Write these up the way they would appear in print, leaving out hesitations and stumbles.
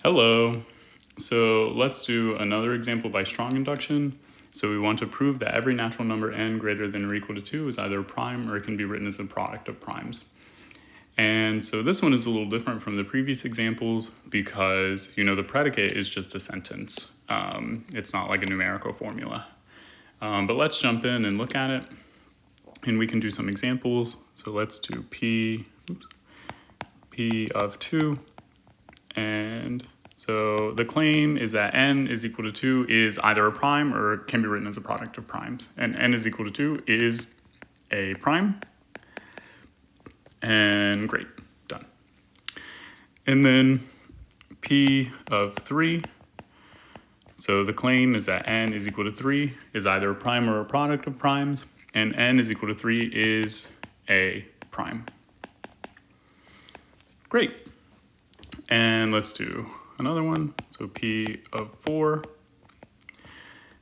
Hello. So let's do another example by strong induction. So we want to prove that every natural number n greater than or equal to 2 is either a prime or it can be written as a product of primes. And so this one is a little different from the previous examples because, the predicate is just a sentence. It's not like a numerical formula. But let's jump in and look at it. And we can do some examples. So let's do P of 2. And so the claim is that n is equal to 2 is either a prime or it can be written as a product of primes. And n is equal to 2 is a prime. And great, done. And then P of 3. So the claim is that n is equal to 3 is either a prime or a product of primes. And n is equal to 3 is a prime. Great. And let's do another one. So P of 4.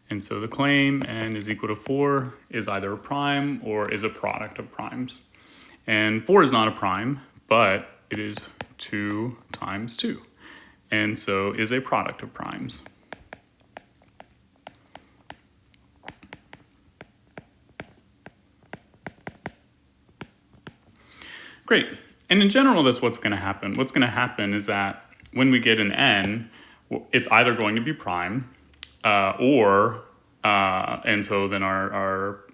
And so the claim n is equal to 4 is either a prime or is a product of primes. And 4 is not a prime, but it is 2 times 2. And so is a product of primes. Great. And in general, that's what's going to happen. What's going to happen is that when we get an n, it's either going to be prime and so then our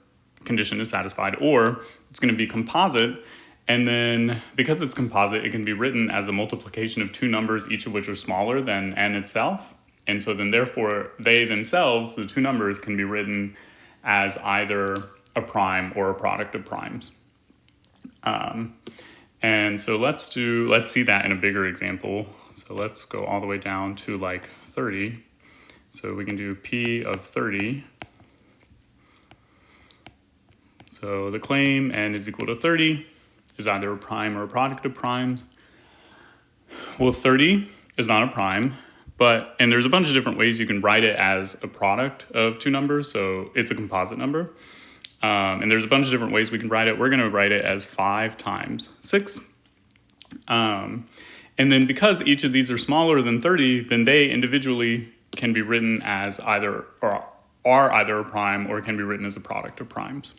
condition is satisfied, or it's going to be composite. And then because it's composite, it can be written as a multiplication of two numbers, each of which are smaller than n itself. And so then therefore, they themselves, the two numbers, can be written as either a prime or a product of primes. And so let's see that in a bigger example. So let's go all the way down to like 30. So we can do P of 30. So the claim n is equal to 30 is either a prime or a product of primes. Well, 30 is not a prime, and there's a bunch of different ways you can write it as a product of two numbers. So it's a composite number. And there's a bunch of different ways we can write it. We're going to write it as 5 times 6. And then because each of these are smaller than 30, then they individually can be written as either or are either a prime or can be written as a product of primes.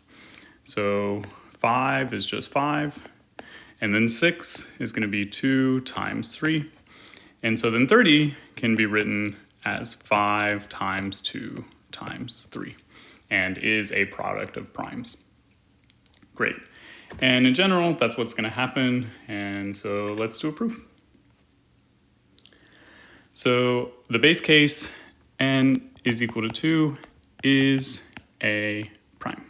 So 5 is just 5. And then 6 is going to be 2 times 3. And so then 30 can be written as 5 times 2 times 3. And is a product of primes. Great. And in general, that's what's going to happen. And so let's do a proof. So the base case, n is equal to 2, is a prime.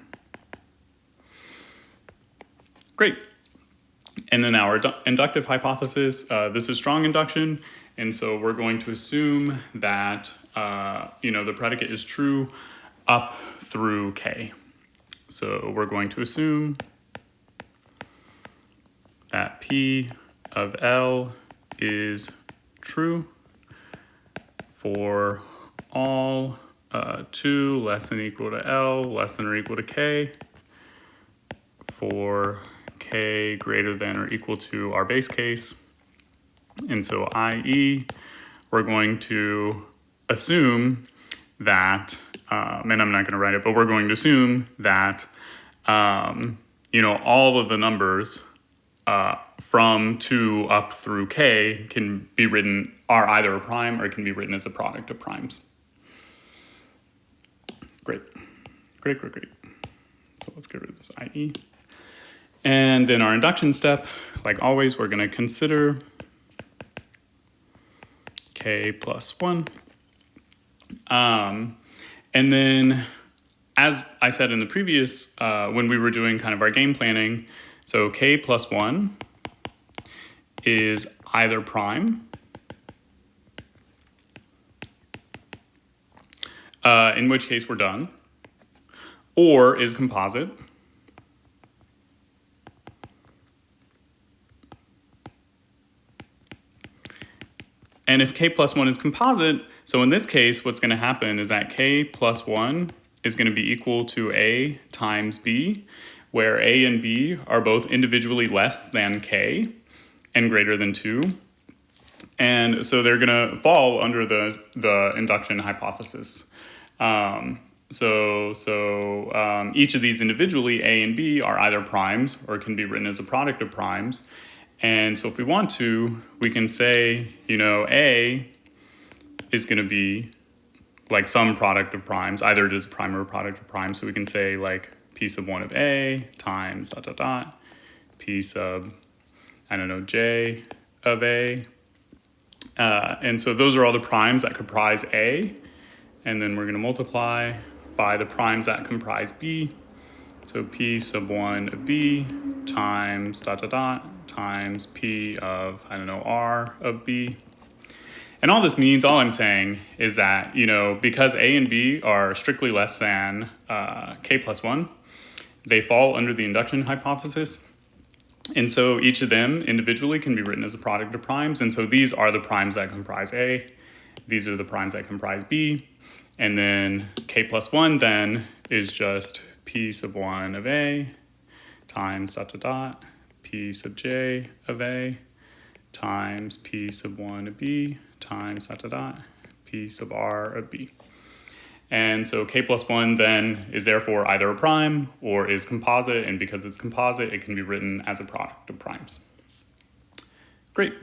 Great. And then our inductive hypothesis, this is strong induction. And so we're going to assume that, the predicate is true up through k. So we're going to assume that P of L is true for all 2 less than or equal to L less than or equal to k, for k greater than or equal to our base case. And so i.e., we're going to assume that and I'm not going to write it, but we're going to assume that, all of the numbers from 2 up through k are either a prime or it can be written as a product of primes. Great. So let's get rid of this IE. And then our induction step, like always, we're going to consider k plus 1. And then, as I said in the previous, when we were doing kind of our game planning, so k plus 1 is either prime, in which case we're done, or is composite, and if k plus 1 is composite, so in this case, what's going to happen is that k plus 1 is going to be equal to a times b, where a and b are both individually less than k and greater than 2. And so they're going to fall under the induction hypothesis. Each of these individually, A and B, are either primes or can be written as a product of primes. And so if we want to, we can say, A is going to be like some product of primes. Either it is a prime or a product of primes. So we can say like P sub 1 of A times ... P sub, J of A. And so those are all the primes that comprise A. And then we're going to multiply by the primes that comprise B. So P sub 1 of B times ... times P of, R of B. And all this means, all I'm saying is that, because A and B are strictly less than K plus 1, they fall under the induction hypothesis. And so each of them individually can be written as a product of primes. And so these are the primes that comprise A. These are the primes that comprise B. And then K plus 1 then is just P sub 1 of A times ... P sub J of A times P sub 1 of B times ... P sub R of B. And so K plus 1 then is therefore either a prime or is composite, and because it's composite, it can be written as a product of primes. Great.